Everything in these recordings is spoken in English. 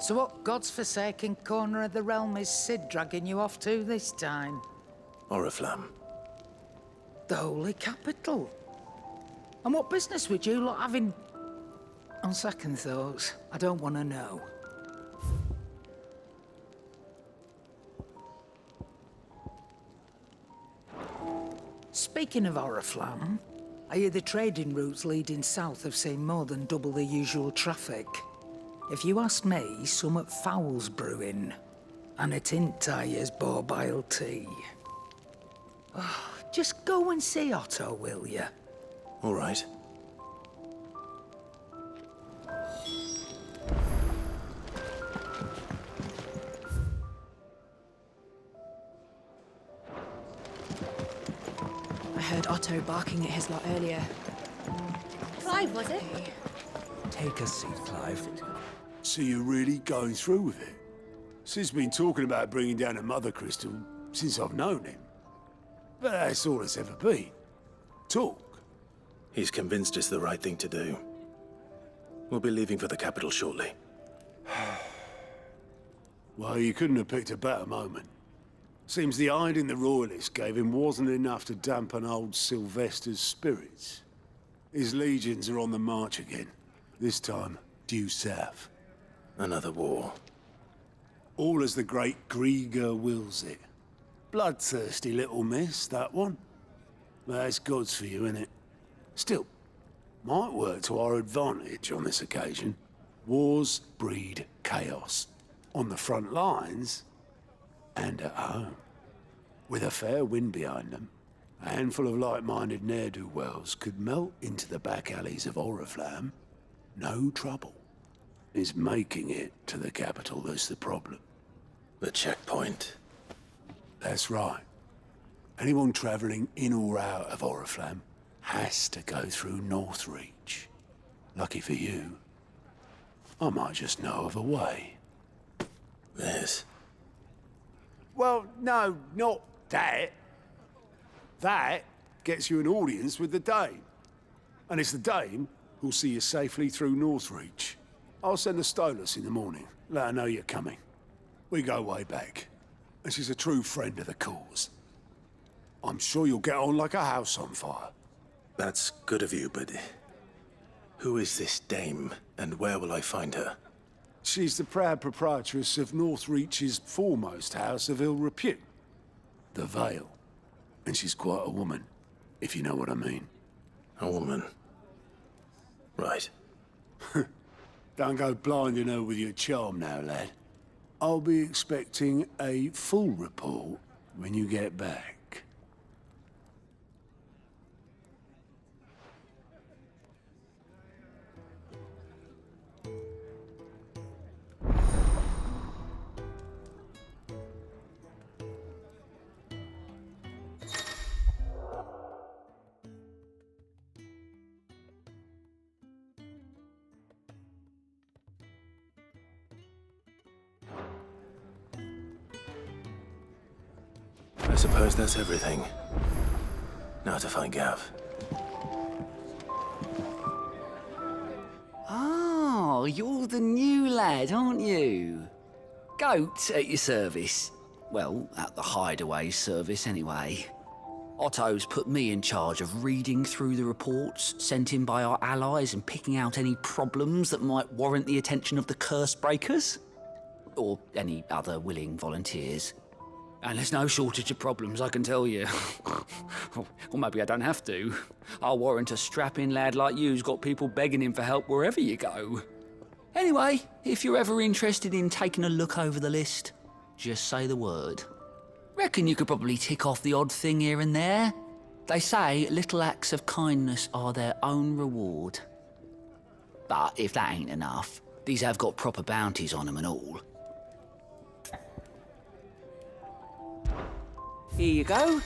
So what god's-forsaken corner of the realm is Sid dragging you off to this time? Oriflamme. The holy capital. And what business would you lot have in... On second thoughts, I don't want to know. Speaking of Oriflamme, I hear the trading routes leading south have seen more than double the usual traffic. If you ask me, summat foul's brewing. And a tint tires borbile tea. Oh, just go and see Otto, will you? All right. I heard Otto barking at his lot earlier. Clive, was it? Take a seat, Clive. So you're really going through with it? Sid's been talking about bringing down a mother crystal since I've known him. But that's all it's ever been. Talk. He's convinced it's the right thing to do. We'll be leaving for the capital shortly. Well, you couldn't have picked a better moment. Seems the hiding the royalists gave him wasn't enough to dampen old Sylvester's spirits. His legions are on the march again. This time, due south. Another war. All as the great Grieger wills it. Bloodthirsty little miss, that one. That's God's for you, innit? Still, might work to our advantage on this occasion. Wars breed chaos. On the front lines, and at home. With a fair wind behind them, a handful of like-minded ne'er-do-wells could melt into the back alleys of Oriflamme. No trouble. It's making it to the capital that's the problem. The checkpoint. That's right. Anyone travelling in or out of Oriflamme has to go through Northreach. Lucky for you, I might just know of a way. This. Well, no, not that. That gets you an audience with the Dame. And it's the Dame who'll see you safely through Northreach. I'll send the Stolas in the morning, let her know you're coming. We go way back, and she's a true friend of the cause. I'm sure you'll get on like a house on fire. That's good of you, but... who is this dame, and where will I find her? She's the proud proprietress of Northreach's foremost house of ill repute, the Vale. And she's quite a woman, if you know what I mean. A woman. Right. Don't go blinding her with your charm now, lad. I'll be expecting a full report when you get back. I suppose that's everything. Now to find Gav. Oh, you're the new lad, aren't you? Goat at your service. Well, at the hideaway service anyway. Otto's put me in charge of reading through the reports sent in by our allies and picking out any problems that might warrant the attention of the curse breakers. Or any other willing volunteers. And there's no shortage of problems, I can tell you. Or maybe I don't have to. I'll warrant a strapping lad like you's got people begging him for help wherever you go. Anyway, if you're ever interested in taking a look over the list, just say the word. Reckon you could probably tick off the odd thing here and there. They say little acts of kindness are their own reward. But if that ain't enough, these have got proper bounties on them and all. Here you go.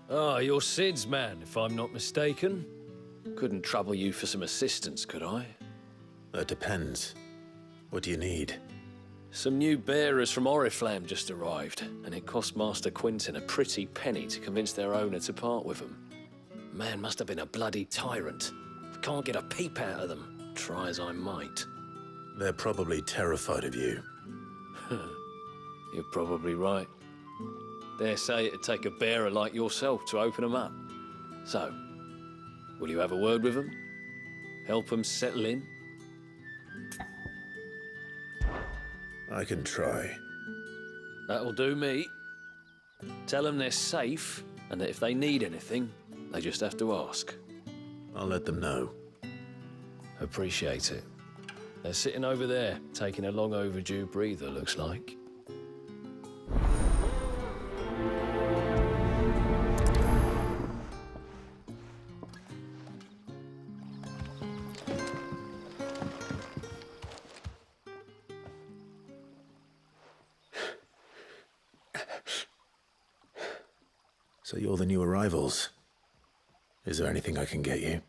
Ah, you're Sid's man, if I'm not mistaken. Couldn't trouble you for some assistance, could I? That depends. What do you need? Some new bearers from Oriflamme just arrived, and it cost Master Quinton a pretty penny to convince their owner to part with them. Man must have been a bloody tyrant. Can't get a peep out of them, try as I might. They're probably terrified of you. You're probably right. Dare say it'd take a bearer like yourself to open them up. So, will you have a word with them? Help them settle in? I can try. That'll do me. Tell them they're safe, and that if they need anything, they just have to ask. I'll let them know. Appreciate it. They're sitting over there, taking a long overdue breather, looks like. So you're the new arrivals. Is there anything I can get you?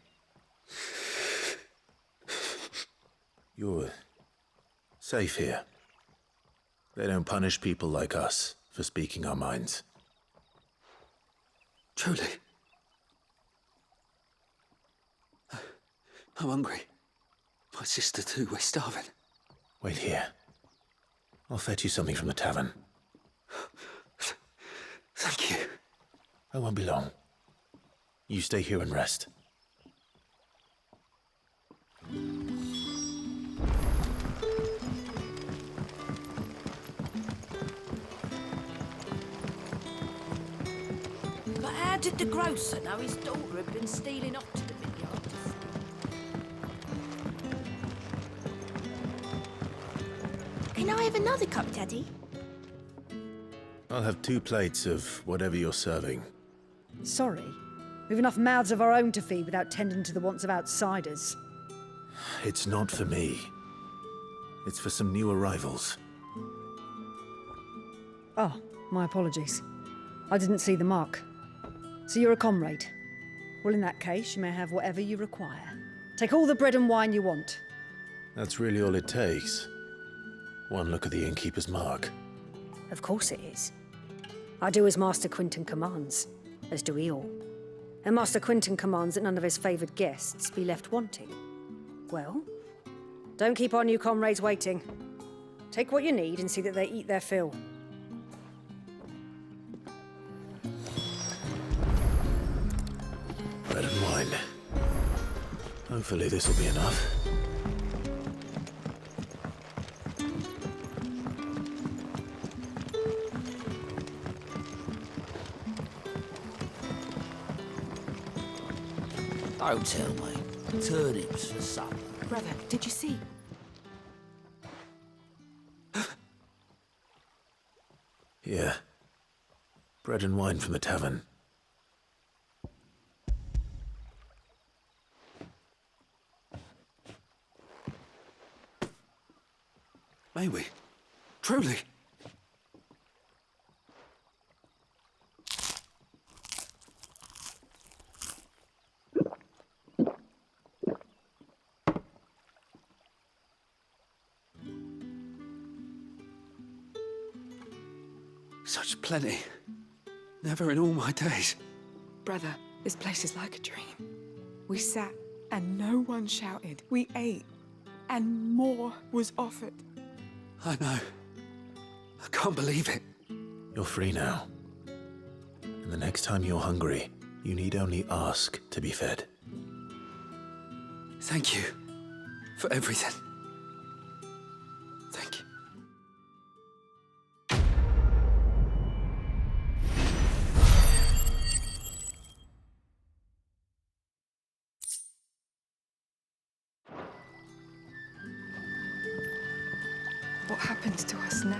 You're safe here. They don't punish people like us for speaking our minds. Truly. I'm hungry. My sister too, we're starving. Wait here. I'll fetch you something from the tavern. Thank you. I won't be long. You stay here and rest. But how did the grocer know his daughter had been stealing off to the vineyards? Can I have another cup, Daddy? I'll have 2 plates of whatever you're serving. Sorry. We've enough mouths of our own to feed without tending to the wants of outsiders. It's not for me. It's for some new arrivals. Oh, my apologies. I didn't see the mark. So you're a comrade. Well, in that case, you may have whatever you require. Take all the bread and wine you want. That's really all it takes. One look at the innkeeper's mark. Of course it is. I do as Master Quinton commands, as do we all. And Master Quinton commands that none of his favoured guests be left wanting. Well, don't keep our new comrades waiting. Take what you need and see that they eat their fill. Bread and wine. Hopefully this will be enough. Don't tell me. Turnips for supper. Brother, did you see? Yeah. Bread and wine from the tavern. May we? Truly? Such plenty. Never in all my days. Brother, this place is like a dream. We sat and no one shouted. We ate and more was offered. I know. I can't believe it. You're free now. And the next time you're hungry, you need only ask to be fed. Thank you for everything. Thank you. What happens to us now?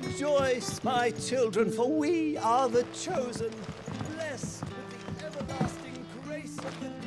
Rejoice, my children, for we are the chosen, blessed with the everlasting grace of the goddess.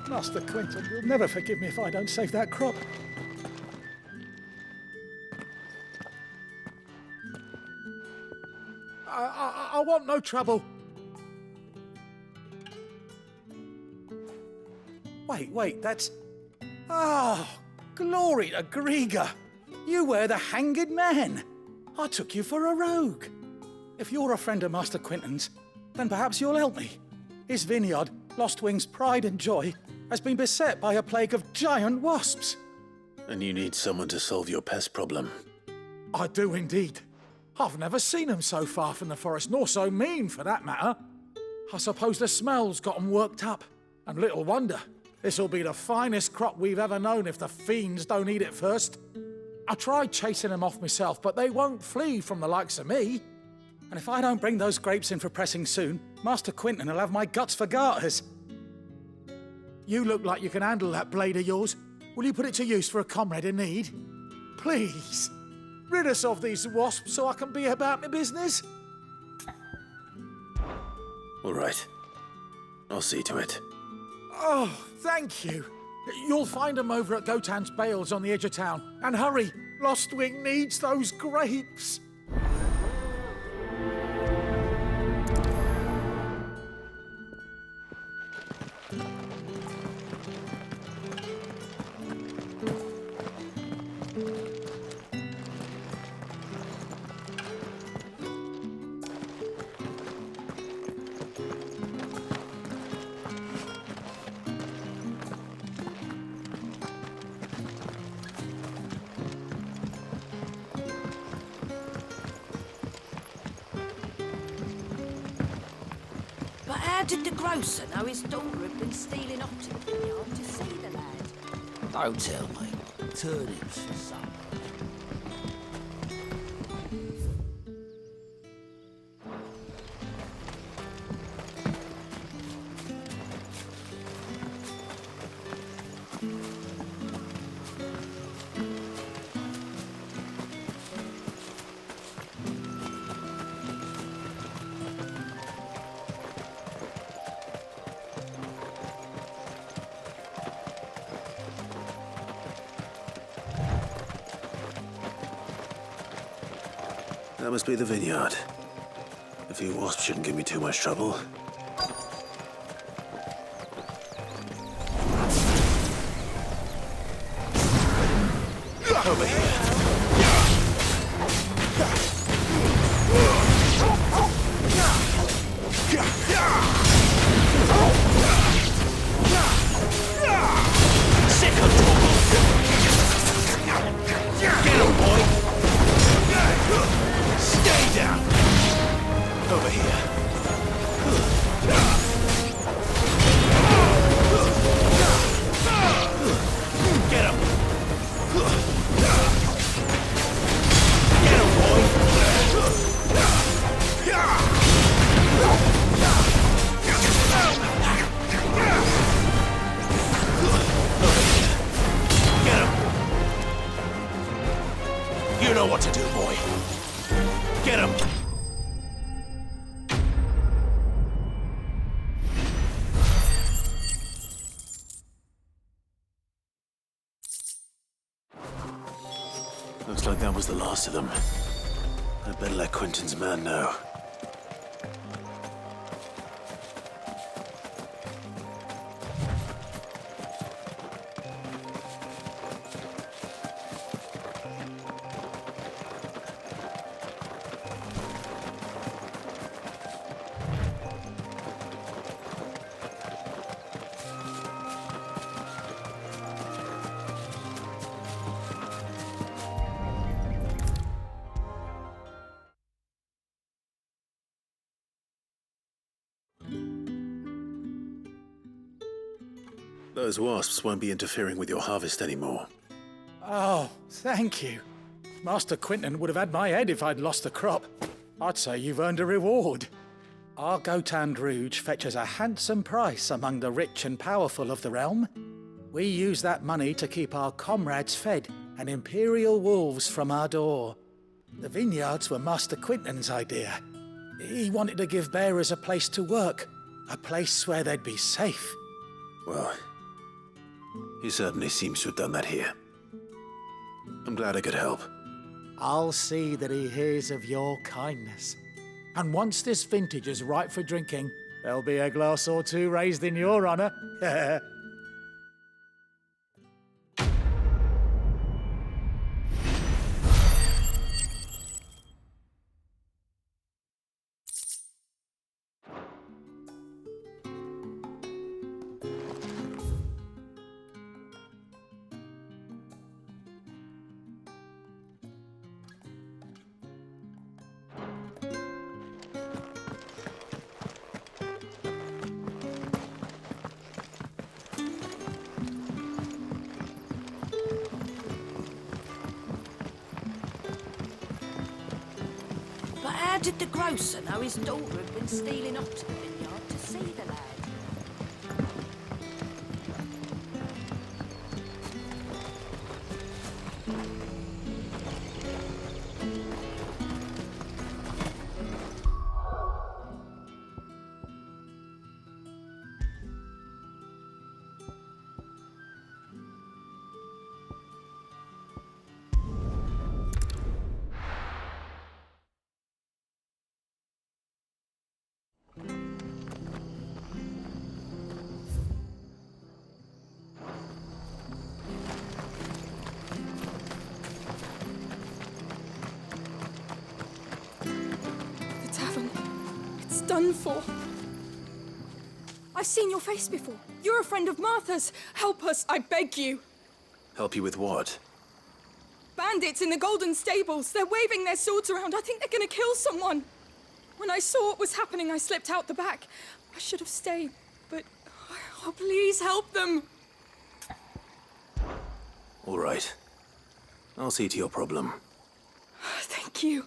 Master Quentin will never forgive me if I don't save that crop. I want no trouble. Wait, that's... Oh, glory to Griga. You were the hanged man. I took you for a rogue. If you're a friend of Master Quentin's, then perhaps you'll help me. His vineyard, Lostwing's pride and joy, has been beset by a plague of giant wasps. And you need someone to solve your pest problem. I do indeed. I've never seen them so far from the forest, nor so mean for that matter. I suppose the smell's got 'em worked up. And little wonder. This'll be the finest crop we've ever known if the fiends don't eat it first. I tried chasing them off myself, but they won't flee from the likes of me. And if I don't bring those grapes in for pressing soon, Master Quentin will have my guts for garters. You look like you can handle that blade of yours. Will you put it to use for a comrade in need? Please, rid us of these wasps so I can be about my business. All right. I'll see to it. Oh, thank you. You'll find them over at Gotan's Bales on the edge of town. And hurry, Lostwing needs those grapes. But how did the grocer know his daughter had been stealing off to the vineyard to see the lad? Don't tell me. Turnips for supper. That must be the vineyard. A few wasps shouldn't give me too much trouble. Over here. Get him, boy! Stay down! Over here. Get him! Get him, boy! Get him! You know what to do, boy. Get him! Looks like that was the last of them. I'd better let Quentin's man know. Those wasps won't be interfering with your harvest anymore. Oh, thank you. Master Quinton would have had my head if I'd lost the crop. I'd say you've earned a reward. Our Gotan Rouge fetches a handsome price among the rich and powerful of the realm. We use that money to keep our comrades fed and imperial wolves from our door. The vineyards were Master Quinton's idea. He wanted to give bearers a place to work, a place where they'd be safe. Well, he certainly seems to have done that here. I'm glad I could help. I'll see that he hears of your kindness. And once this vintage is ripe for drinking, there'll be a glass or two raised in your honour. But how did the grocer know his daughter had been stealing off to the vineyard to see the lad? Done for. I've seen your face before. You're a friend of Martha's. Help us, I beg you. Help you with what? Bandits in the Golden Stables. They're waving their swords around. I think they're gonna kill someone. When I saw what was happening, I slipped out the back. I should have stayed, but oh, please help them. All right. I'll see to your problem. Thank you.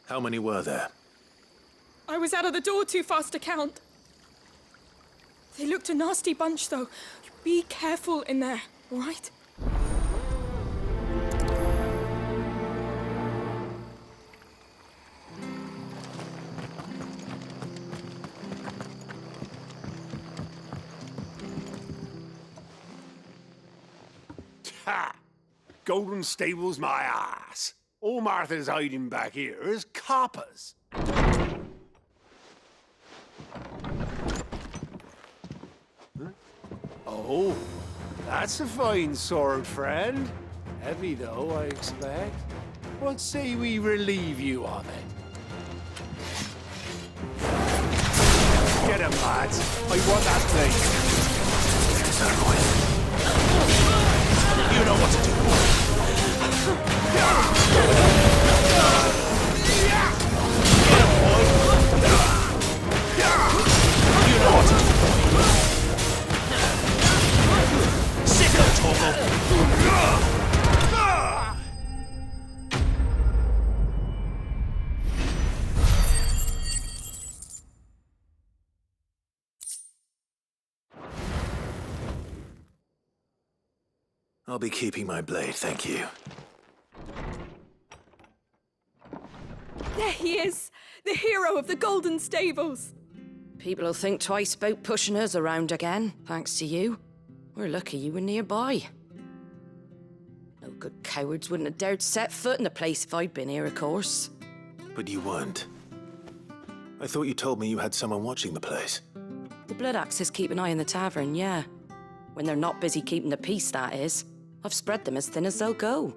How many were there? I was out of the door too fast to count. They looked a nasty bunch, though. Be careful in there, all right? Ha! Golden Stables my ass. All Martha's hiding back here is coppers. Oh, that's a fine sword, friend. Heavy, though, I expect. What say we relieve you of it? Get him, lads. I want that thing. You know what to do. You know what to do. I'll be keeping my blade, thank you. There he is, the hero of the Golden Stables. People will think twice about pushing us around again, thanks to you. We're lucky you were nearby. No good cowards wouldn't have dared set foot in the place if I'd been here, of course. But you weren't. I thought you told me you had someone watching the place. The Blood Axes keep an eye on the tavern, yeah. When they're not busy keeping the peace, that is. I've spread them as thin as they'll go.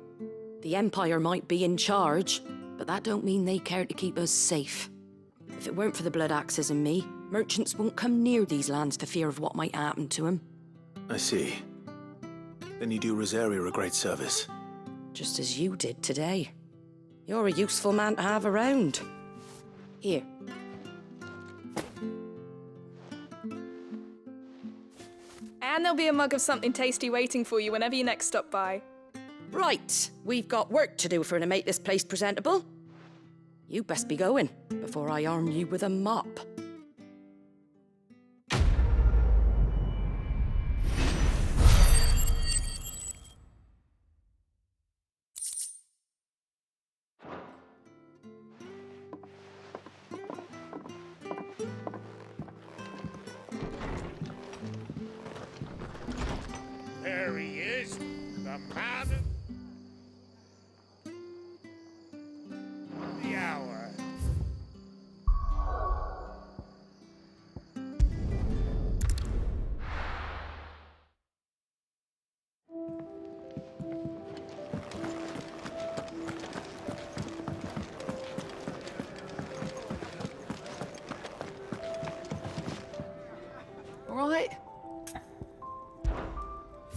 The Empire might be in charge, but that don't mean they care to keep us safe. If it weren't for the Blood Axes and me, merchants won't come near these lands for fear of what might happen to them. I see. Then you do Rosaria a great service. Just as you did today. You're a useful man to have around. Here. And there'll be a mug of something tasty waiting for you whenever you next stop by. Right, we've got work to do for to make this place presentable. You best be going before I arm you with a mop. There he is, the man of the hour. All right.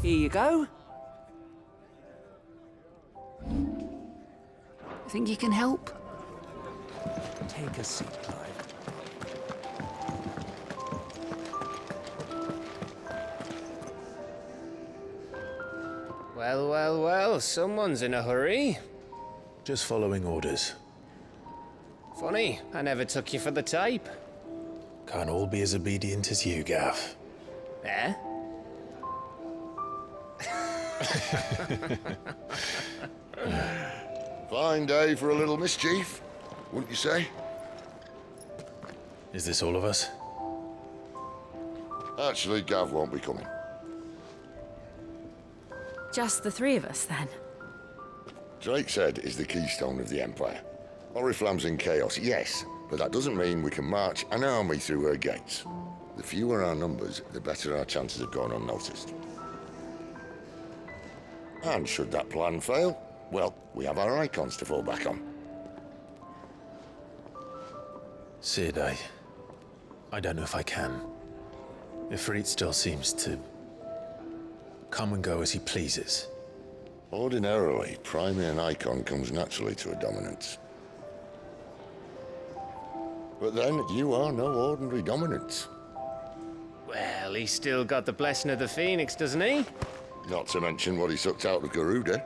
Here you go. Think you can help? Take a seat, Clive. Well, well, well, someone's in a hurry. Just following orders. Funny, I never took you for the type. Can't all be as obedient as you, Gav. Eh? Fine day for a little mischief, wouldn't you say? Is this all of us? Actually, Gav won't be coming. Just the three of us, then? Drake's Head is the keystone of the Empire. Oriflamme's in chaos, yes, but that doesn't mean we can march an army through her gates. The fewer our numbers, the better our chances of going unnoticed. And should that plan fail, well, we have our icons to fall back on. Sid, I don't know if I can. Ifrit still seems to come and go as he pleases. Ordinarily, priming an icon comes naturally to a dominance. But then, you are no ordinary dominance. Well, he's still got the blessing of the Phoenix, doesn't he? Not to mention what he sucked out of Garuda.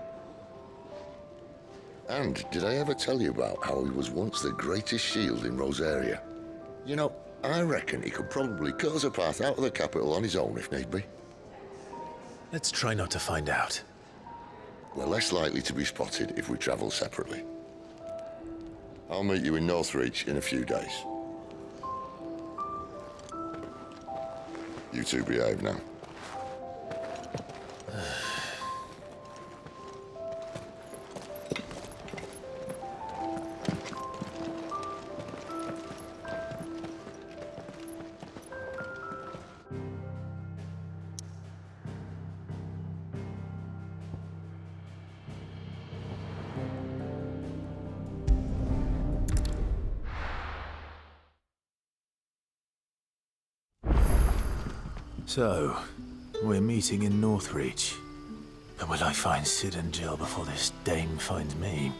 And did I ever tell you about how he was once the greatest shield in Rosaria? You know, I reckon he could probably cut us a path out of the capital on his own if need be. Let's try not to find out. We're less likely to be spotted if we travel separately. I'll meet you in Northreach in a few days. You two behave now. So, we're meeting in Northreach. But will I find Sid and Jill before this dame finds me?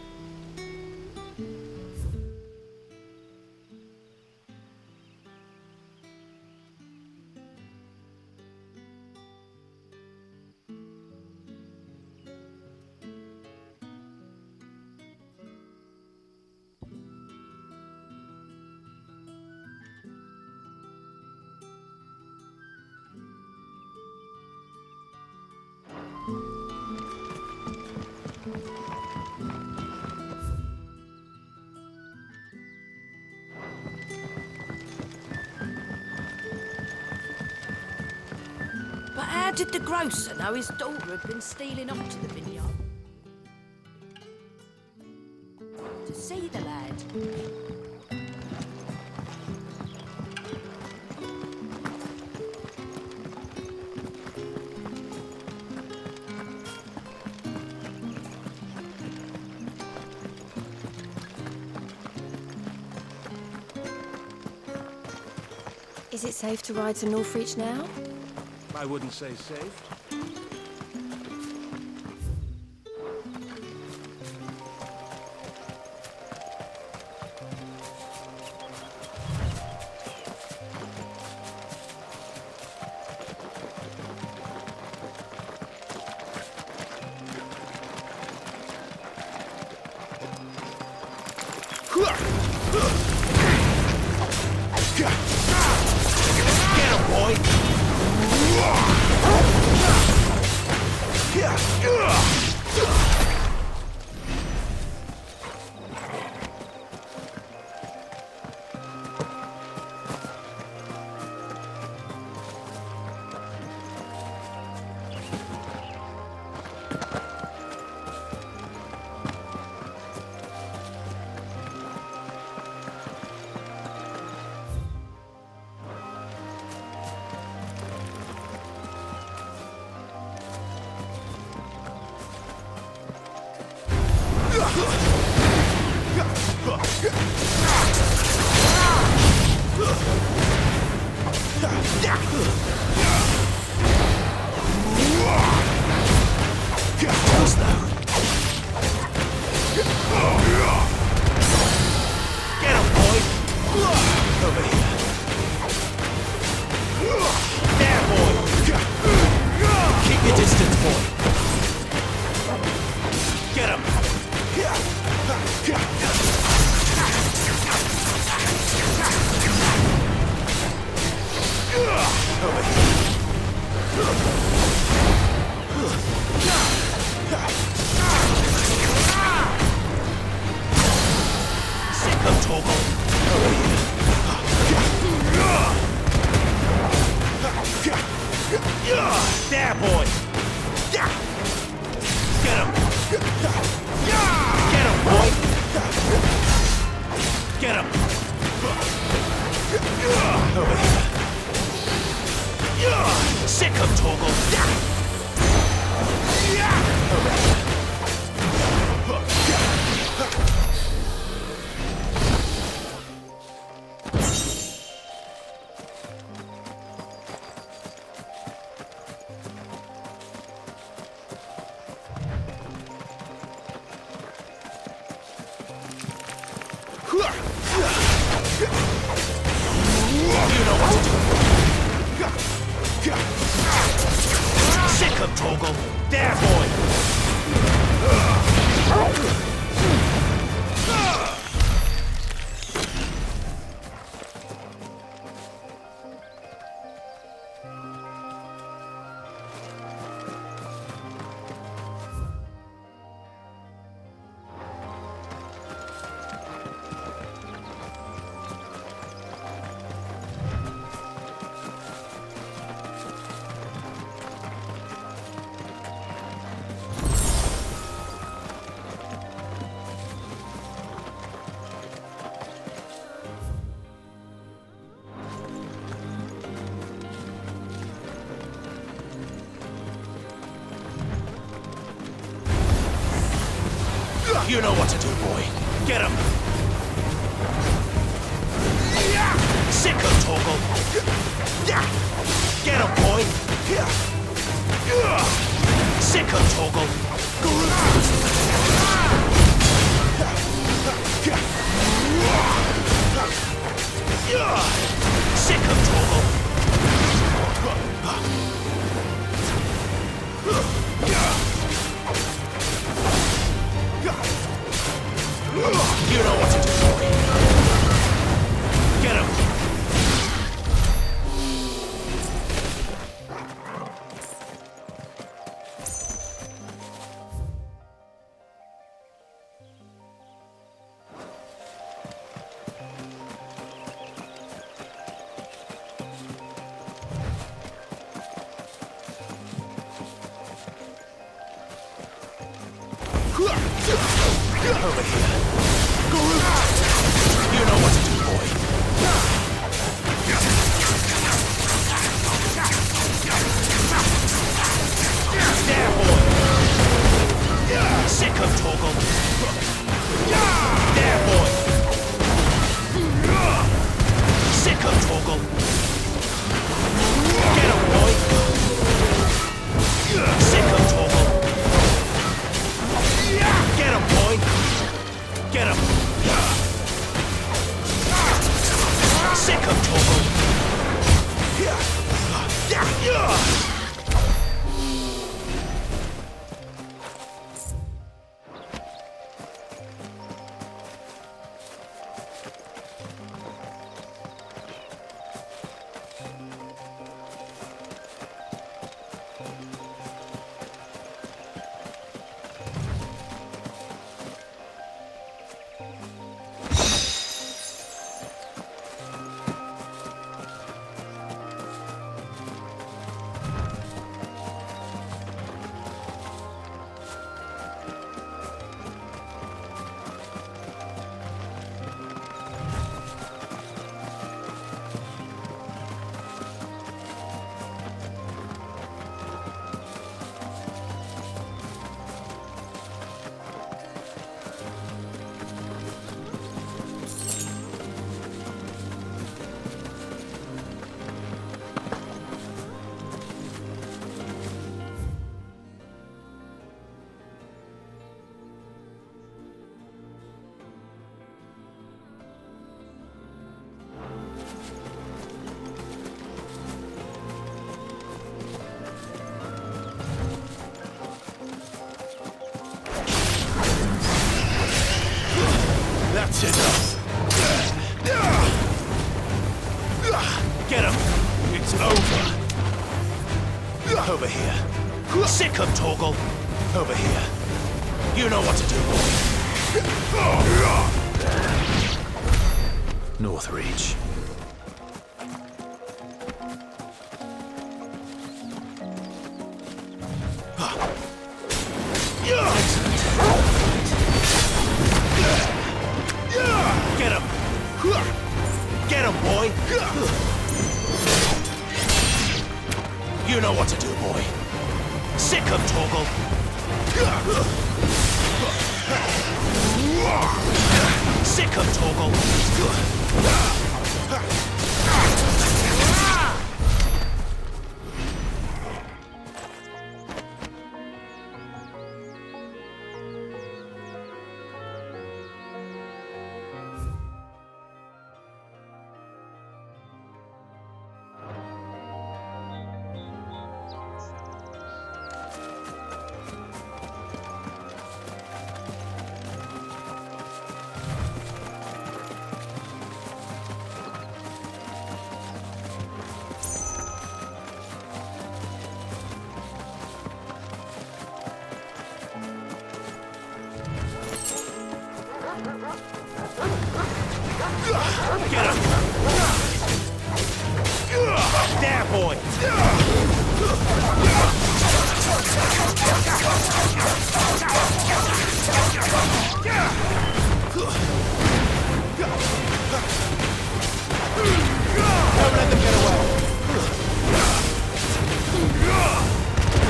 But how did the grocer know his daughter had been stealing off to the vineyard? To see the lad. Is it safe to ride to Northreach now? I wouldn't say safe. Over here. Sick of Toggle. Over here. You know what to do. Sick of Toggle. There, boy. You know what to do, boy. Get him. Sick of Toggle. Get him, boy. Sick of Toggle. Sick of Toggle. You know what to do, boy. Get him. Over here. You know what to do, boy. There, boy. Sick of Toggle. There, boy. Sick of Toggle. Get him, boy. Sick of Toggle. Get him, boy. Get him. Sick of Toggle. That's enough. Get him. It's over. Over here. Sick of Toggle. Over here. You know what to do, boy. North Reach. Get him! Get him, boy! You know what to do, boy. Sick of Torgal. Sick of Torgal. Get him! There, boy! Don't let them get away!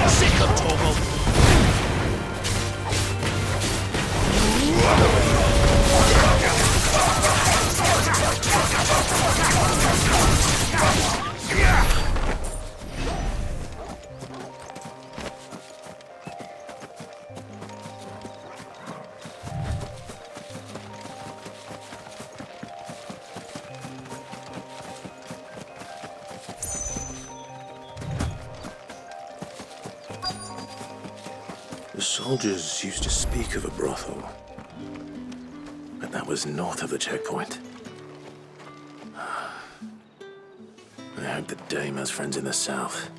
Sick of Torgal! The soldiers used to speak of a brothel, but that was north of the checkpoint. I hope the dame has friends in the south.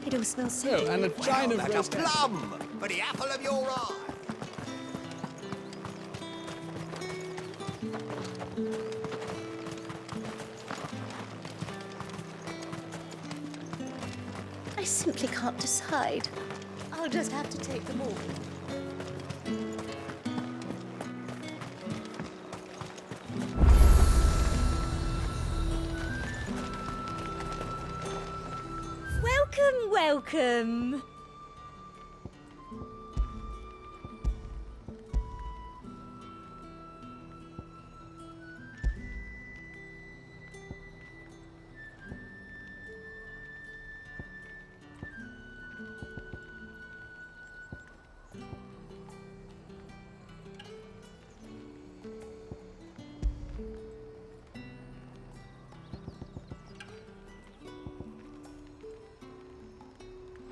It all smells so Oh, and a giant of Like a roast plum for the apple of your eye. I simply can't decide. I'll just have to take them all. Welcome, welcome.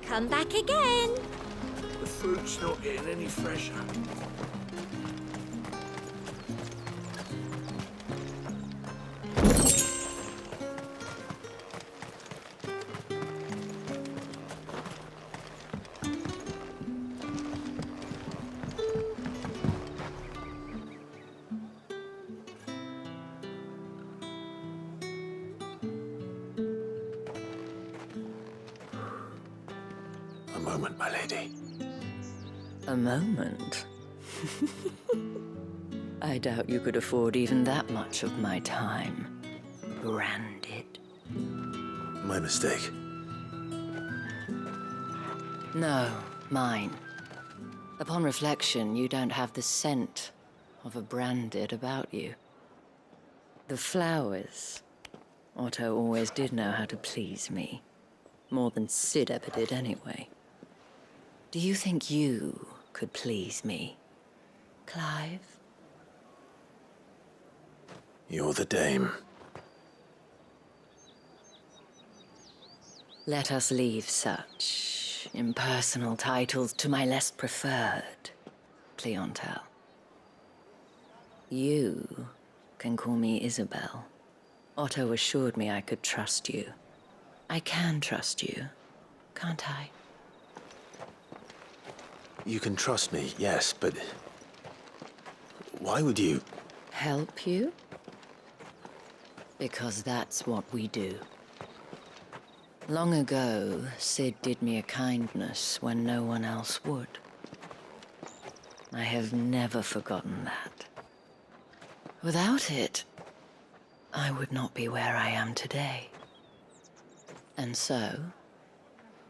Come back again. The fruit's not getting any fresher. A moment, my lady. A moment? I doubt you could afford even that much of my time. Branded. My mistake. No, mine. Upon reflection, you don't have the scent of a branded about you. The flowers. Otto always did know how to please me. More than Sid ever did anyway. Do you think you could please me, Clive? You're the dame. Let us leave such impersonal titles to my less preferred clientele. You can call me Isabel. Otto assured me I could trust you. I can trust you, can't I? You can trust me, yes, but why would you? Help you? Because that's what we do. Long ago, Sid did me a kindness when no one else would. I have never forgotten that. Without it, I would not be where I am today. And so,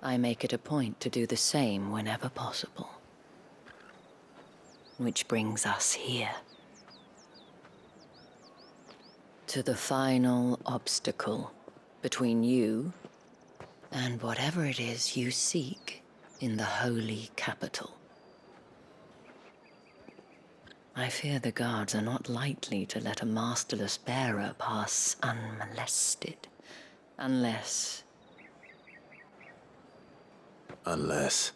I make it a point to do the same whenever possible. Which brings us here. To the final obstacle between you and whatever it is you seek in the holy capital. I fear the guards are not likely to let a masterless bearer pass unmolested. Unless... Unless...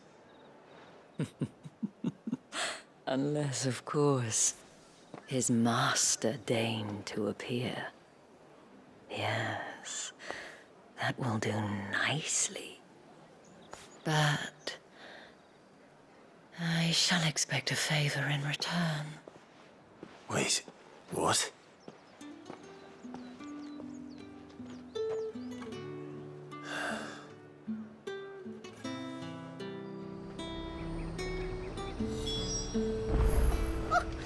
Unless, of course, his master deigned to appear. Yes, that will do nicely. But I shall expect a favor in return. Wait, what?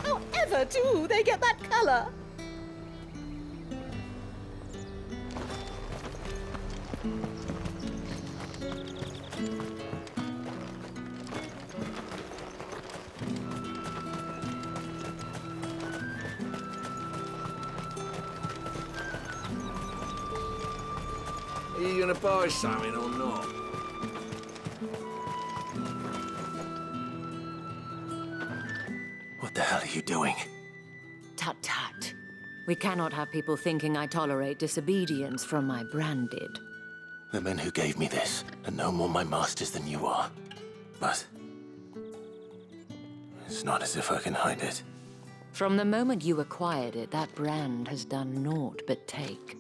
However do they get that color? Are you gonna buy something or not? What the hell are you doing? Tut tut. We cannot have people thinking I tolerate disobedience from my branded. The men who gave me this are no more my masters than you are. But... it's not as if I can hide it. From the moment you acquired it, that brand has done naught but take.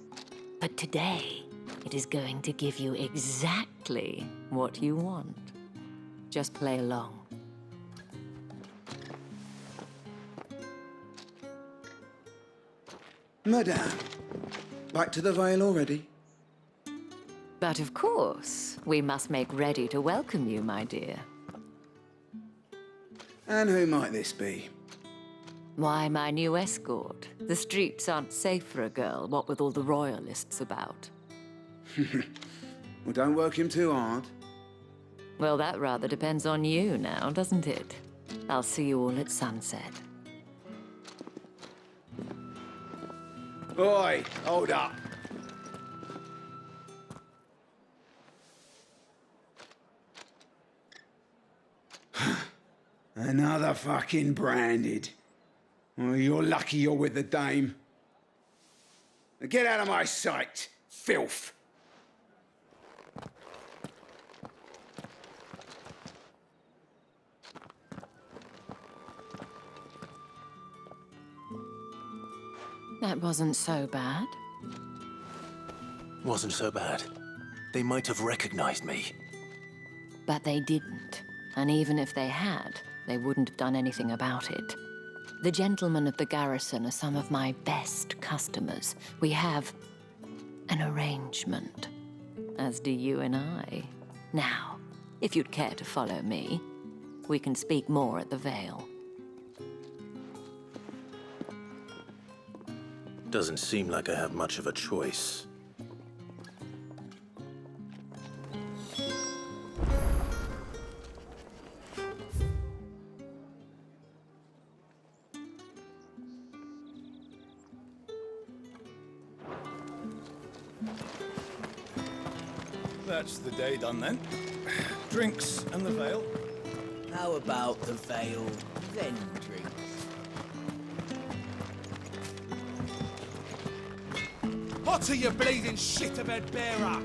But today, it is going to give you exactly what you want. Just play along. Madame, back to the Vale already? But of course, we must make ready to welcome you, my dear. And who might this be? Why, my new escort. The streets aren't safe for a girl, what with all the royalists about. Well, don't work him too hard. Well, that rather depends on you now, doesn't it? I'll see you all at sunset. Oi, hold up. Another fucking branded. Well, you're lucky you're with the dame. Now get out of my sight, filth. That wasn't so bad. Wasn't so bad. They might have recognized me. But they didn't. And even if they had, they wouldn't have done anything about it. The gentlemen of the garrison are some of my best customers. We have an arrangement, as do you and I. Now, if you'd care to follow me, we can speak more at the Vale. Doesn't seem like I have much of a choice. That's the day done then. Drinks and the Vale. How about the Vale, then drinks? Hotter, you bleeding shit-a-bed bearer!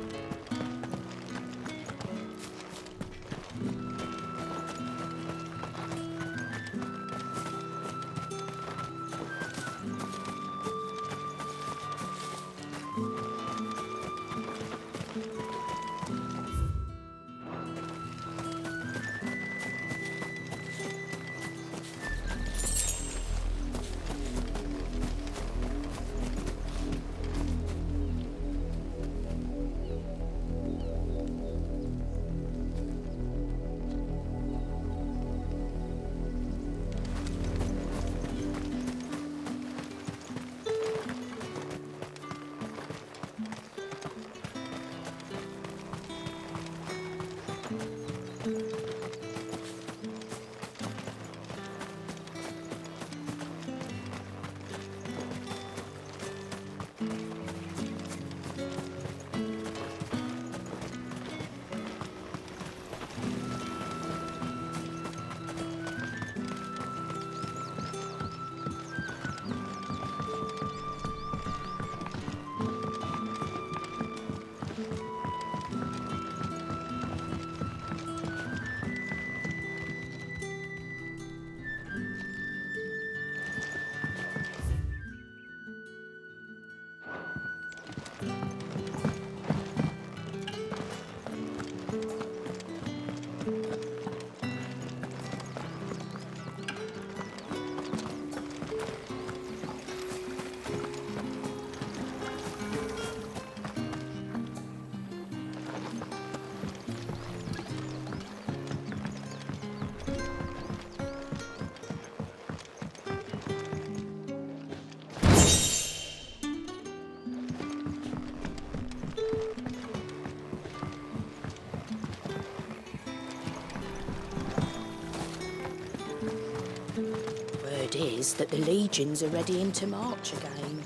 us that the legions are readying to march again.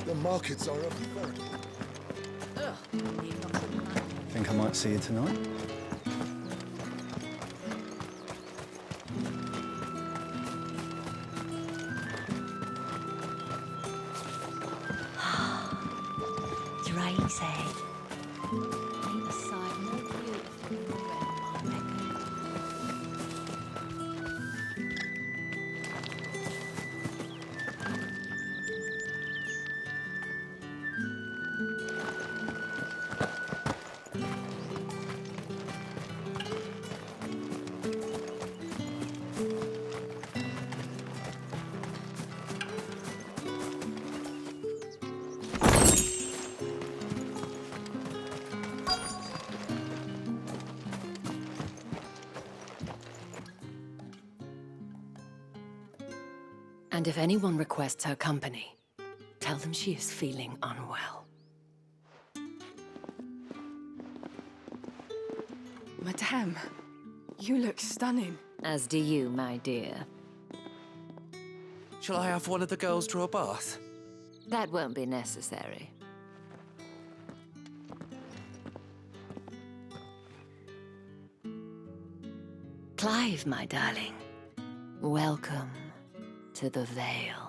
The markets are up front. Think I might see you tonight? Drake's head. Ain't a sight more beautiful than I reckon. And if anyone requests her company, tell them she is feeling unwell. Madame, you look stunning. As do you, my dear. Shall I have one of the girls draw a bath? That won't be necessary. Clive, my darling. Welcome to the Vale.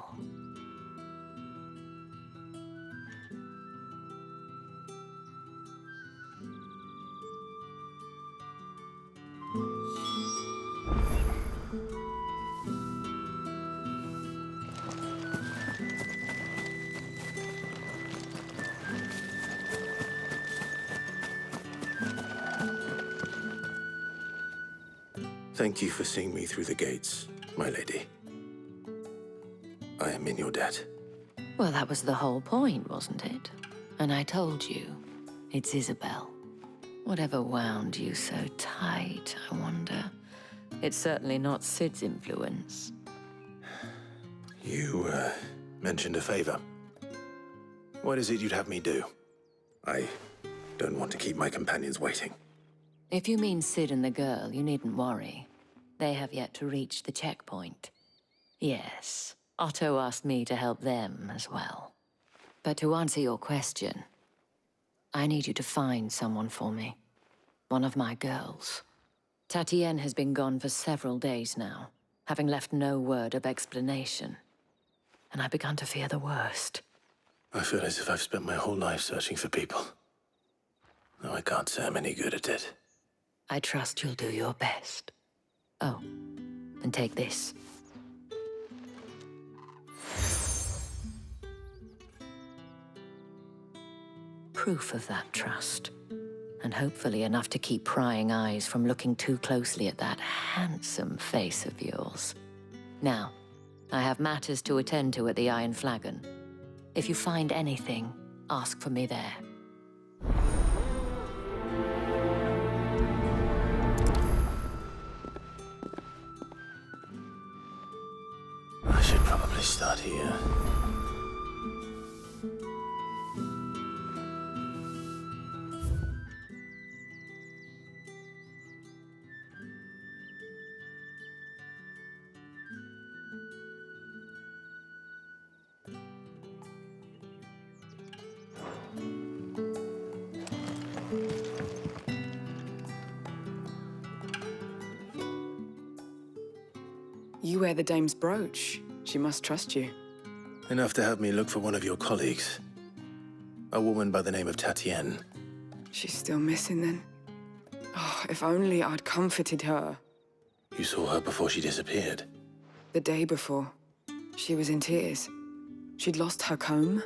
Thank you for seeing me through the gates, my lady. I am in your debt. Well, that was the whole point, wasn't it? And I told you, it's Isabel. Whatever wound you so tight, I wonder. It's certainly not Sid's influence. You, mentioned a favor. What is it you'd have me do? I don't want to keep my companions waiting. If you mean Sid and the girl, you needn't worry. They have yet to reach the checkpoint. Yes, Otto asked me to help them as well. But to answer your question, I need you to find someone for me. One of my girls. Tatienne has been gone for several days now, having left no word of explanation. And I began to fear the worst. I feel as if I've spent my whole life searching for people. No, I can't say I'm any good at it. I trust you'll do your best. Oh, and take this. Proof of that trust. And hopefully enough to keep prying eyes from looking too closely at that handsome face of yours. Now, I have matters to attend to at the Iron Flagon. If you find anything, ask for me there. I should probably start here. You wear the dame's brooch. She must trust you. Enough to have me look for one of your colleagues. A woman by the name of Tatienne. She's still missing then. Oh, if only I'd comforted her. You saw her before she disappeared. The day before, she was in tears. She'd lost her comb,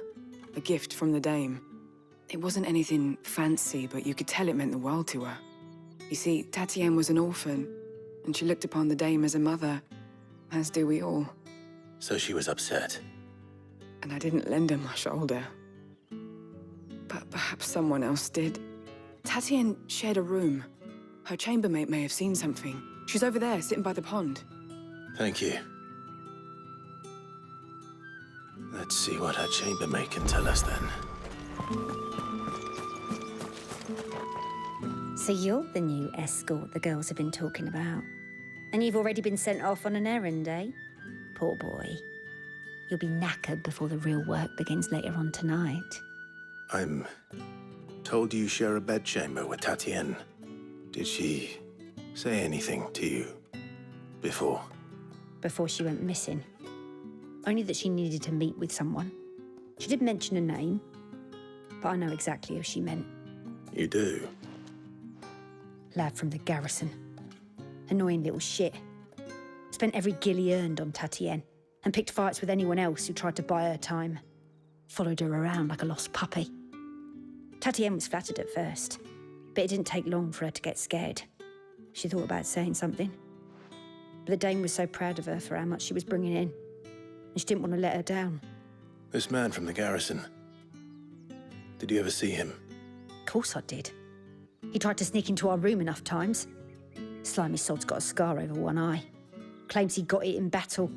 a gift from the dame. It wasn't anything fancy, but you could tell it meant the world to her. You see, Tatienne was an orphan, and she looked upon the dame as a mother, as do we all. So she was upset. And I didn't lend her my shoulder. But perhaps someone else did. Tatienne shared a room. Her chambermaid may have seen something. She's over there, sitting by the pond. Thank you. Let's see what her chambermaid can tell us then. So you're the new escort the girls have been talking about. And you've already been sent off on an errand, eh? Poor boy. You'll be knackered before the real work begins later on tonight. I'm told you share a bedchamber with Tatienne. Did she say anything to you before? Before she went missing. Only that she needed to meet with someone. She did mention a name, but I know exactly who she meant. You do? Lad from the garrison. Annoying little shit. Spent every guil he earned on Tatienne and picked fights with anyone else who tried to buy her time. Followed her around like a lost puppy. Tatienne was flattered at first, but it didn't take long for her to get scared. She thought about saying something. But the Dame was so proud of her for how much she was bringing in, and she didn't want to let her down. This man from the garrison. Did you ever see him? Of course I did. He tried to sneak into our room enough times. Slimy sod's got a scar over one eye. Claims he got it in battle.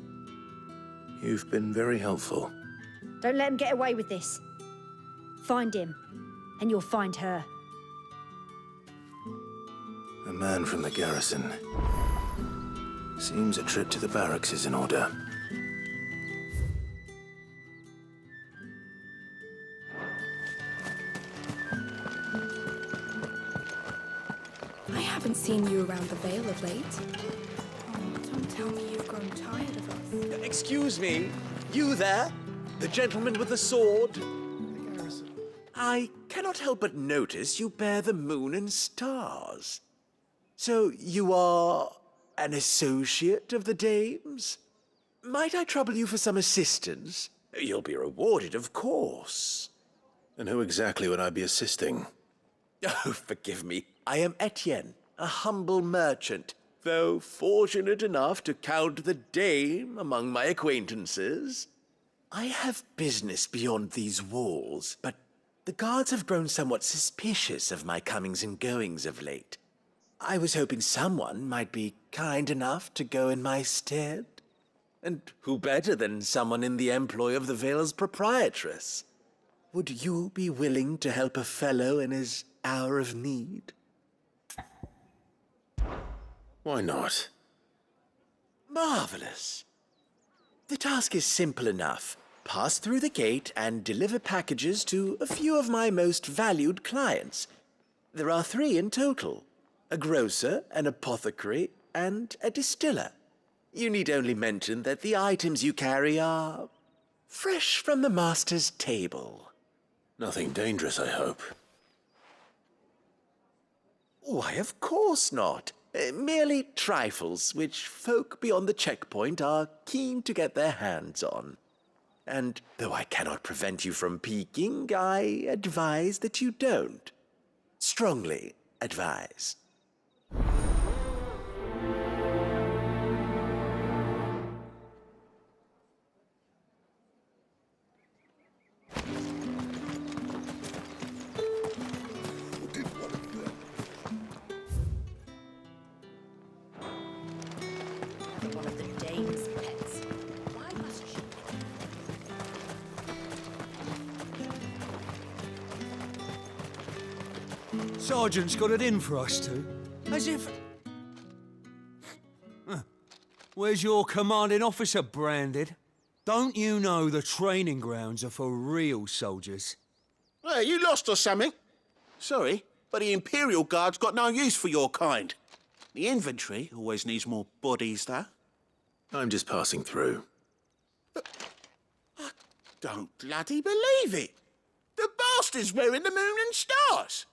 You've been very helpful. Don't let him get away with this. Find him, and you'll find her. A man from the garrison. Seems a trip to the barracks is in order. I haven't seen you around the Vale of late. Oh, don't tell me you've grown tired of us. Excuse me, you there? The gentleman with the sword? I cannot help but notice you bear the moon and stars. So you are an associate of the Dame's? Might I trouble you for some assistance? You'll be rewarded, of course. And who exactly would I be assisting? Oh, forgive me. I am Etienne, a humble merchant, though fortunate enough to count the Dame among my acquaintances. I have business beyond these walls, but the guards have grown somewhat suspicious of my comings and goings of late. I was hoping someone might be kind enough to go in my stead. And who better than someone in the employ of the Vale's proprietress? Would you be willing to help a fellow in his hour of need? Why not? Marvelous. The task is simple enough. Pass through the gate and deliver packages to a few of my most valued clients. There are 3 in total: a grocer, an apothecary, and a distiller. You need only mention that the items you carry are fresh from the master's table. Nothing dangerous, I hope. Why, of course not. Merely trifles which folk beyond the checkpoint are keen to get their hands on. And though I cannot prevent you from peeking, I advise that you don't. Strongly advise. One of the Dame's pets. Why must she? Sergeant's got it in for us two. As if... Where's your commanding officer, Branded? Don't you know the training grounds are for real soldiers? Hey, you lost or something? Sorry, but the Imperial Guard's got no use for your kind. The infantry always needs more bodies, though. I'm just passing through. I don't bloody believe it. The bastard's wearing the moon and stars.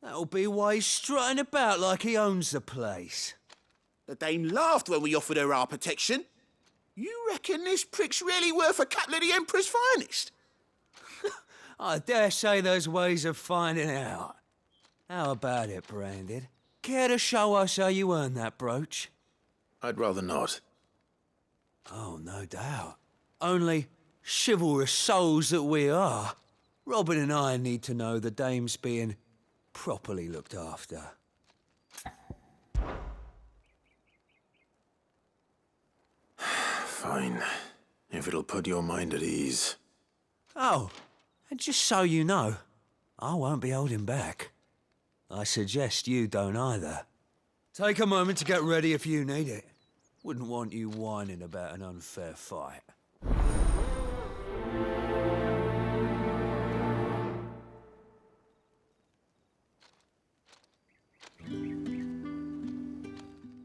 That'll be why he's strutting about like he owns the place. The Dane laughed when we offered her our protection. You reckon this prick's really worth a couple of the Emperor's finest? I dare say there's ways of finding out. How about it, Branded? Care to show us how you earned that brooch? I'd rather not. Oh, no doubt. Only chivalrous souls that we are, Robin and I need to know the Dame's being properly looked after. Fine. If it'll put your mind at ease. Oh, and just so you know, I won't be holding back. I suggest you don't either. Take a moment to get ready if you need it. Wouldn't want you whining about an unfair fight.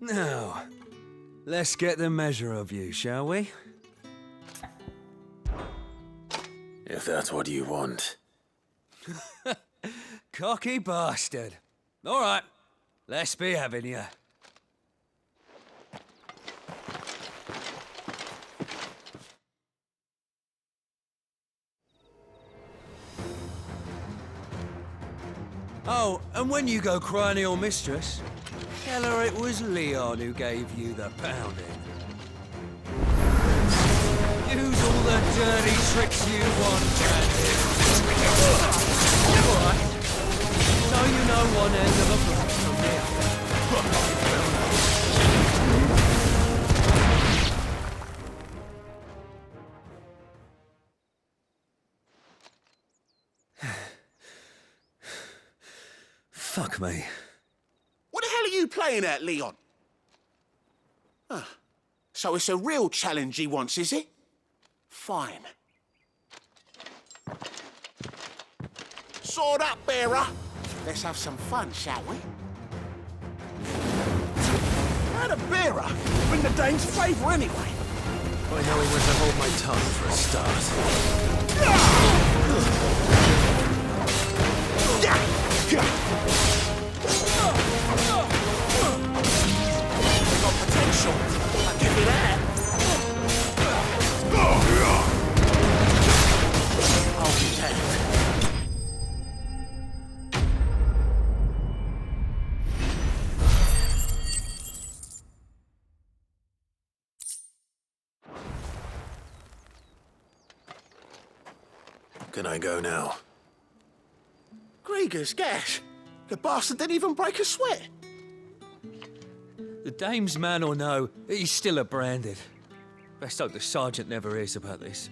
Now, let's get the measure of you, shall we? If that's what you want. Cocky bastard. All right, let's be having you. Oh, and when you go crying to your mistress, tell her it was Leon who gave you the pounding. Use all the dirty tricks you want, Bandit. All right. So you know one end of a block from the Fuck me. What the hell are you playing at, Leon? So it's a real challenge he wants, is it? Fine. Sword up, bearer. Let's have some fun, shall we? How the bearer? Win the Dane's favour anyway. I know when to hold my tongue for a start. Got potential. I'll give you that. I'll be tagged. Can I go now? Grieger's gas. The bastard didn't even break a sweat. The dame's man or no, he's still a branded. Best hope the sergeant never hears about this.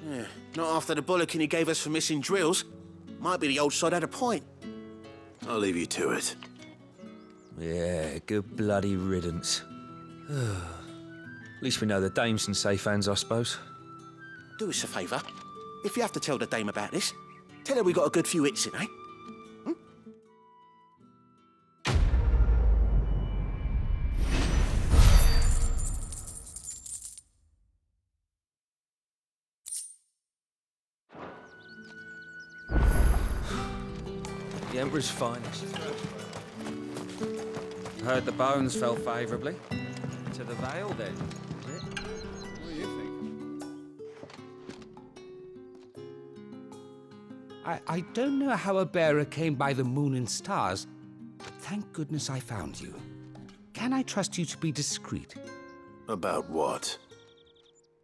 Yeah, not after the bollocking he gave us for missing drills. Might be the old sod had a point. I'll leave you to it. Yeah, good bloody riddance. At least we know the dame's in safe hands, I suppose. Do us a favour. If you have to tell the dame about this, tell her we got a good few hits in, eh? The Emperor's finest. Heard the bones fell favourably. To the Vale, then, is it? What do you think? I don't know how a bearer came by the moon and stars, but thank goodness I found you. Can I trust you to be discreet? About what?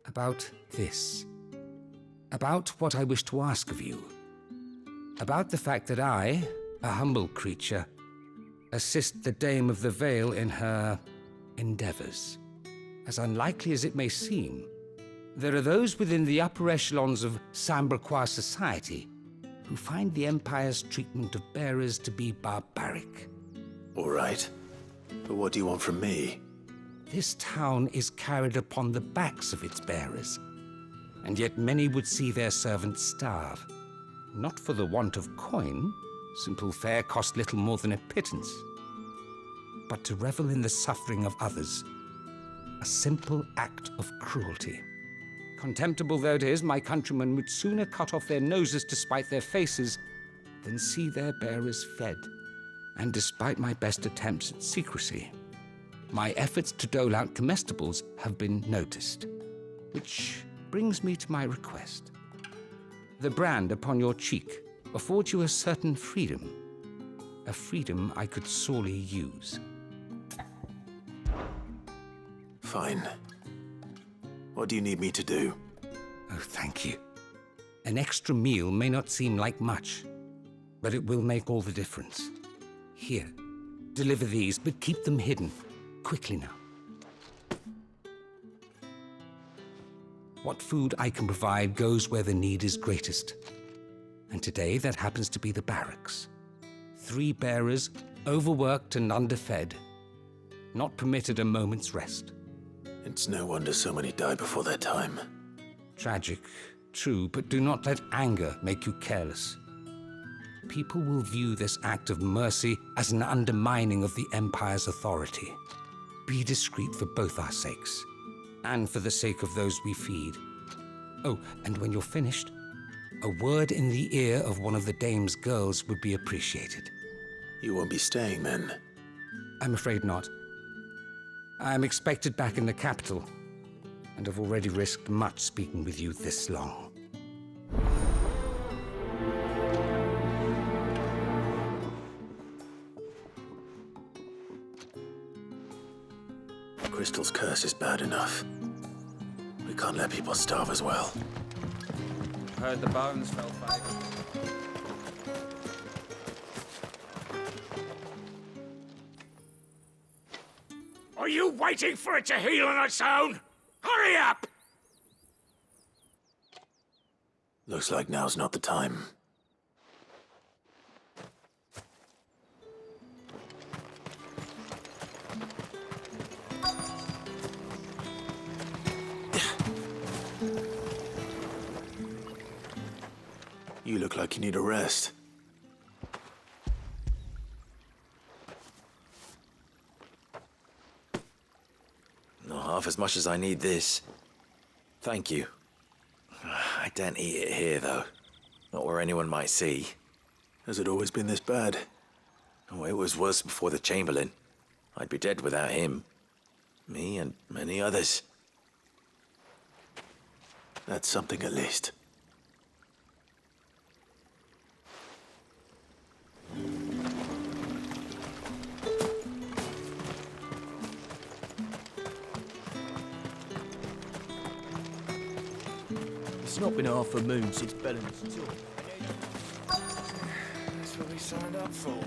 About this. About what I wish to ask of you. About the fact that I, a humble creature, assist the Dame of the Vale in her endeavors. As unlikely as it may seem, there are those within the upper echelons of Samberquois society who find the Empire's treatment of bearers to be barbaric. All right. But what do you want from me? This town is carried upon the backs of its bearers, and yet many would see their servants starve. Not for the want of coin, simple fare cost little more than a pittance, but to revel in the suffering of others, a simple act of cruelty. Contemptible though it is, my countrymen would sooner cut off their noses to spite their faces than see their bearers fed. And despite my best attempts at secrecy, my efforts to dole out comestibles have been noticed. Which brings me to my request. The brand upon your cheek affords you a certain freedom. A freedom I could sorely use. Fine. What do you need me to do? Oh, thank you. An extra meal may not seem like much, but it will make all the difference. Here, deliver these, but keep them hidden. Quickly now. What food I can provide goes where the need is greatest. And today, that happens to be the barracks. 3 bearers, overworked and underfed, not permitted a moment's rest. It's no wonder so many die before their time. Tragic, true, but do not let anger make you careless. People will view this act of mercy as an undermining of the Empire's authority. Be discreet for both our sakes, and for the sake of those we feed. Oh, and when you're finished, a word in the ear of one of the Dame's girls would be appreciated. You won't be staying then? I'm afraid not. I'm expected back in the capital, and have already risked much speaking with you this long. Crystal's curse is bad enough. We can't let people starve as well. Heard the bones fell favorable. Are you waiting for it to heal on its own? Hurry up! Looks like now's not the time. You look like you need a rest. Not half as much as I need this. Thank you. I daren't eat it here, though. Not where anyone might see. Has it always been this bad? Oh, it was worse before the Chamberlain. I'd be dead without him. Me and many others. That's something at least. It's not been half a moon since Bellen's tour. That's what we signed up for.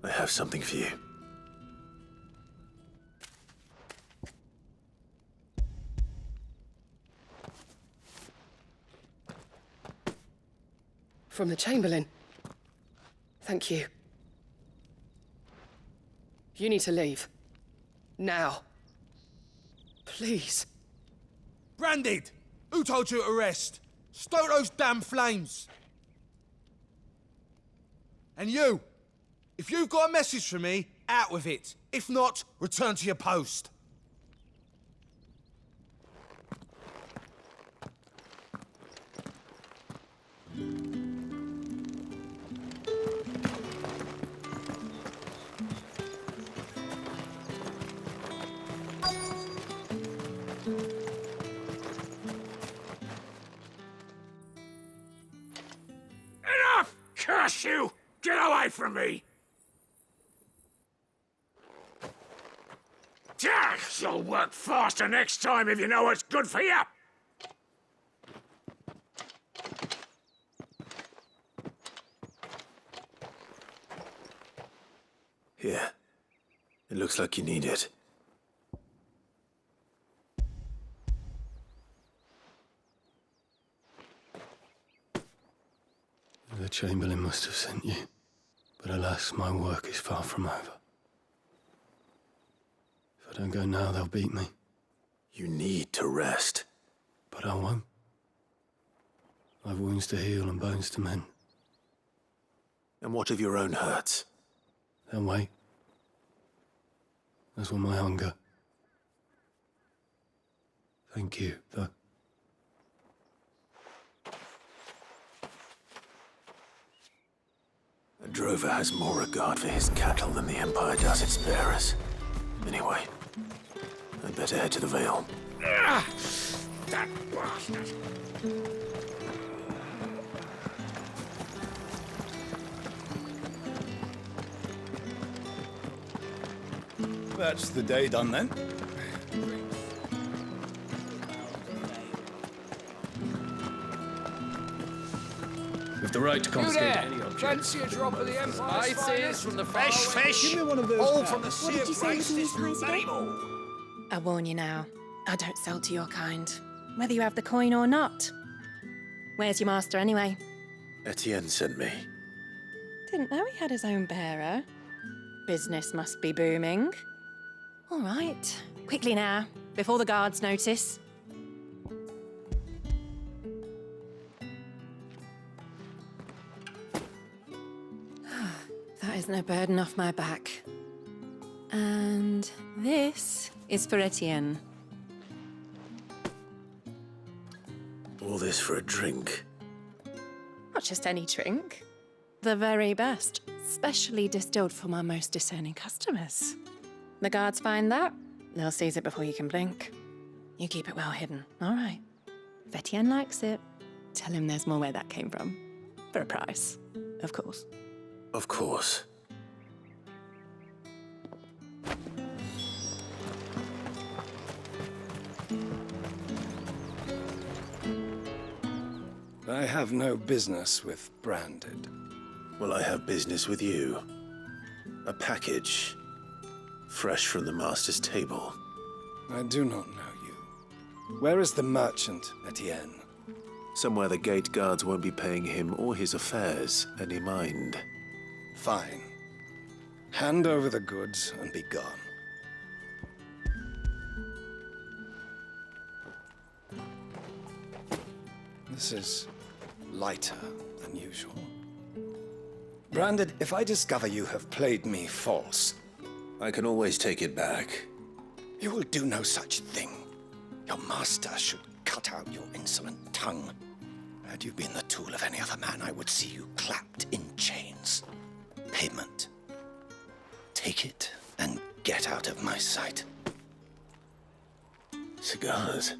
I have something for you. From the Chamberlain. Thank you. You need to leave. Now. Please. Branded! Who told you to rest? Stoke those damn flames! And you! If you've got a message for me, out with it. If not, return to your post. Enough! Curse you! Get away from me! You'll work faster next time if you know what's good for you! Here. It looks like you need it. The Chamberlain must have sent you, but alas, my work is far from over. If I don't go now, they'll beat me. You need to rest. But I won't. I've wounds to heal and bones to mend. And what of your own hurts? They'll wait. As will my hunger. Thank you, though. A drover has more regard for his cattle than the Empire does its bearers. Anyway, I'd better head to the Vale. That bastard! That's the day done then. With the right to confiscate any object. Fancy a drop of the Empire's Spices from the fresh fish! Give me one of those. All from the What sea did of you say was in these pies again? anymore! I warn you now, I don't sell to your kind, whether you have the coin or not. Where's your master, anyway? Etienne sent me. Didn't know he had his own bearer. Business must be booming. All right, quickly now, before the guards notice. That isn't a burden off my back. And this is for Etienne. All this for a drink. Not just any drink. The very best, specially distilled for my most discerning customers. The guards find that, they'll seize it before you can blink. You keep it well hidden, all right? If Etienne likes it, tell him there's more where that came from. For a price, of course. Of course. I have no business with Branded. Well, I have business with you. A package. Fresh from the master's table. I do not know you. Where is the merchant, Etienne? Somewhere the gate guards won't be paying him or his affairs any mind. Fine. Hand over the goods and be gone. This is lighter than usual. Branded, if I discover you have played me false... I can always take it back. You will do no such thing. Your master should cut out your insolent tongue. Had you been the tool of any other man, I would see you clapped in chains. Payment. Take it and get out of my sight. Cigars?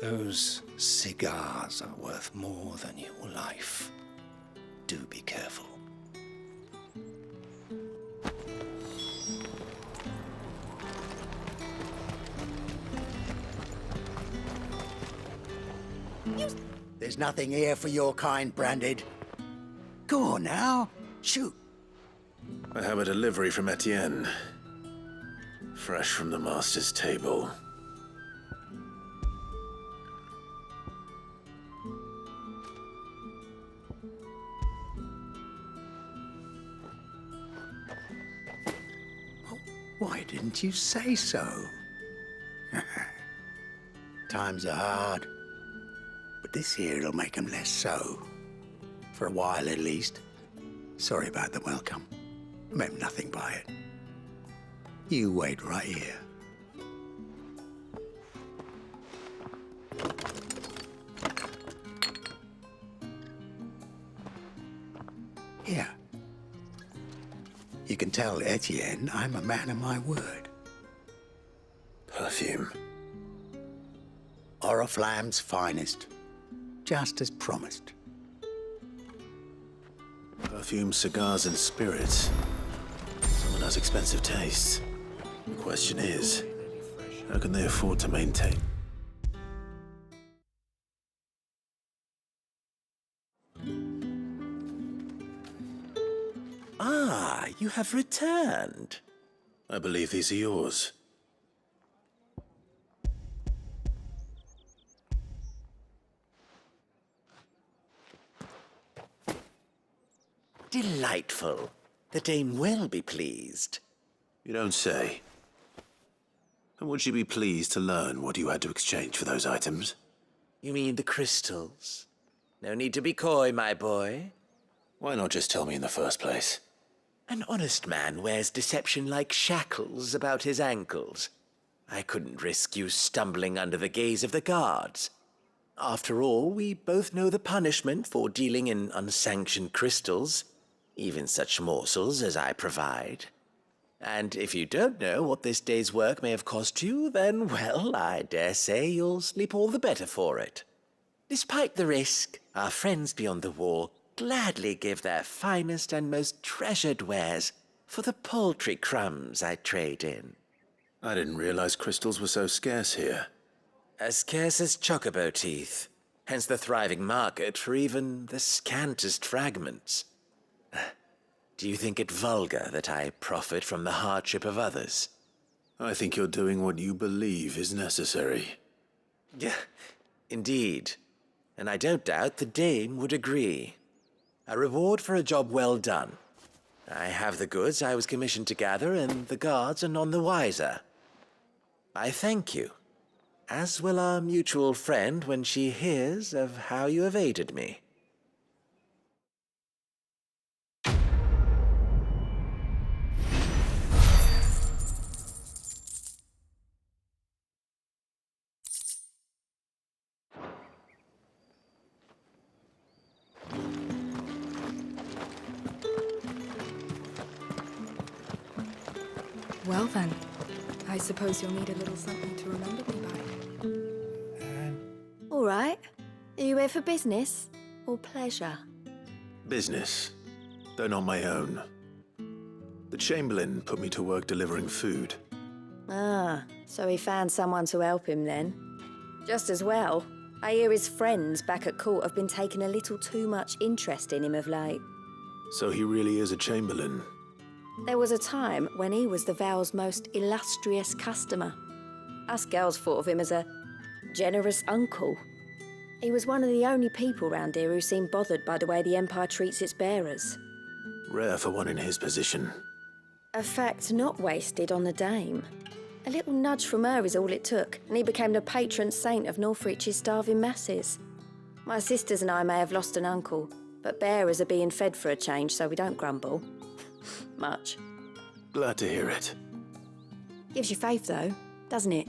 Those cigars are worth more than your life. Do be careful. There's nothing here for your kind, Branded. Go on now, shoot. I have a delivery from Etienne. Fresh from the master's table. Why didn't you say so? Times are hard, but this here'll make 'em less so. For a while, at least. Sorry about the welcome. Meant nothing by it. You wait right here. Here. You can tell Etienne I'm a man of my word. Perfume. Oriflamme's finest. Just as promised. Perfume, cigars, and spirits. Someone has expensive tastes. The question is, how can they afford to maintain? Ah, you have returned. I believe these are yours. Delightful. The dame will be pleased. You don't say. And would she be pleased to learn what you had to exchange for those items? You mean the crystals? No need to be coy, my boy. Why not just tell me in the first place? An honest man wears deception like shackles about his ankles. I couldn't risk you stumbling under the gaze of the guards. After all, we both know the punishment for dealing in unsanctioned crystals, even such morsels as I provide. And if you don't know what this day's work may have cost you, then, well, I dare say you'll sleep all the better for it. Despite the risk, our friends beyond the wall gladly give their finest and most treasured wares for the paltry crumbs I trade in. I didn't realize crystals were so scarce here. As scarce as chocobo teeth, hence the thriving market for even the scantest fragments. Do you think it vulgar that I profit from the hardship of others? I think you're doing what you believe is necessary. Yeah, indeed. and I don't doubt the dame would agree. A reward for a job well done. I have the goods I was commissioned to gather, and the guards are none the wiser. I thank you, as will our mutual friend when she hears of how you have aided me. Well then, I suppose you'll need a little something to remember me by. All right. Are you here for business or pleasure? Business, though not my own. The Chamberlain put me to work delivering food. Ah, so he found someone to help him then. Just as well. I hear his friends back at court have been taking a little too much interest in him of late. So he really is a Chamberlain. There was a time when he was the Vale's most illustrious customer. Us girls thought of him as a generous uncle. He was one of the only people round here who seemed bothered by the way the Empire treats its bearers. Rare for one in his position. A fact not wasted on the dame. A little nudge from her is all it took, and he became the patron saint of Northreach's starving masses. My sisters and I may have lost an uncle, but bearers are being fed for a change, so we don't grumble. Much. Glad to hear it. Gives you faith, though, doesn't it?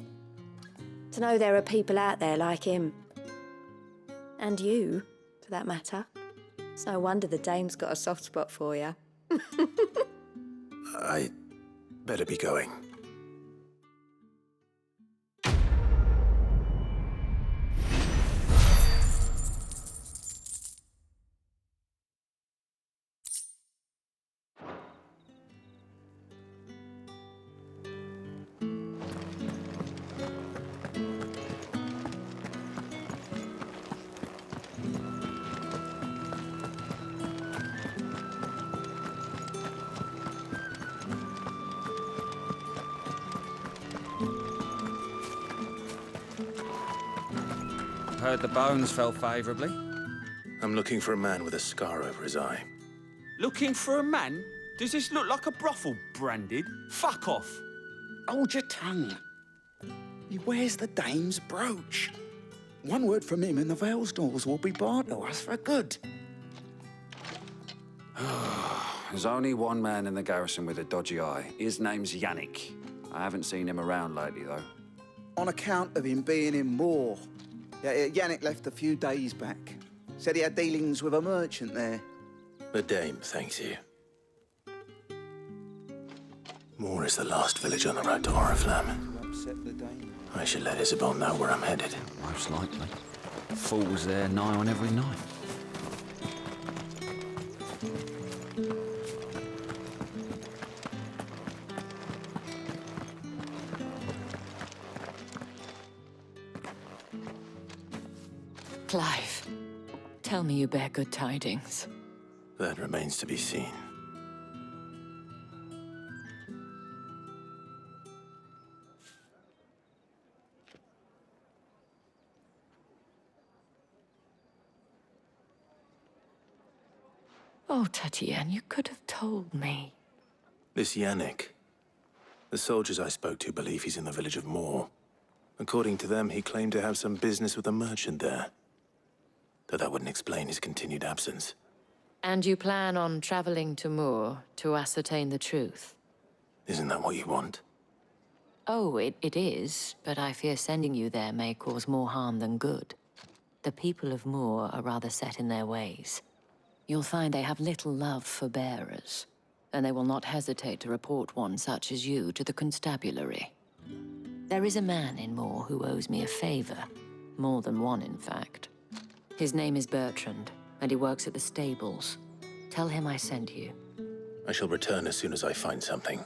To know there are people out there like him. And you, for that matter. It's no wonder the dame's got a soft spot for you. I better be going. Heard the bones fell favourably. I'm looking for a man with a scar over his eye. Looking for a man? Does this look like a brothel, Branded? Fuck off. Hold your tongue. He wears the dame's brooch. One word from him and the Vale's doors will be barred to us for good. There's only one man in the garrison with a dodgy eye. His name's Yannick. I haven't seen him around lately, though. On account of him being in Moor. Yeah, Yannick left a few days back. Said he had dealings with a merchant there. The dame thanks you. Moor is the last village on the road to Oriflamme. I should let Isabel know where I'm headed. Most likely. Fools there nigh on every night. Clive, tell me you bear good tidings. That remains to be seen. Oh, Tatiane, you could have told me. This Yannick. The soldiers I spoke to believe he's in the village of Moor. According to them, he claimed to have some business with a merchant there. Though that wouldn't explain his continued absence. And you plan on traveling to Moor to ascertain the truth? Isn't that what you want? Oh, it is, but I fear sending you there may cause more harm than good. The people of Moor are rather set in their ways. You'll find they have little love for bearers, and they will not hesitate to report one such as you to the constabulary. There is a man in Moor who owes me a favor. More than one, in fact. His name is Bertrand, and he works at the stables. Tell him I sent you. I shall return as soon as I find something.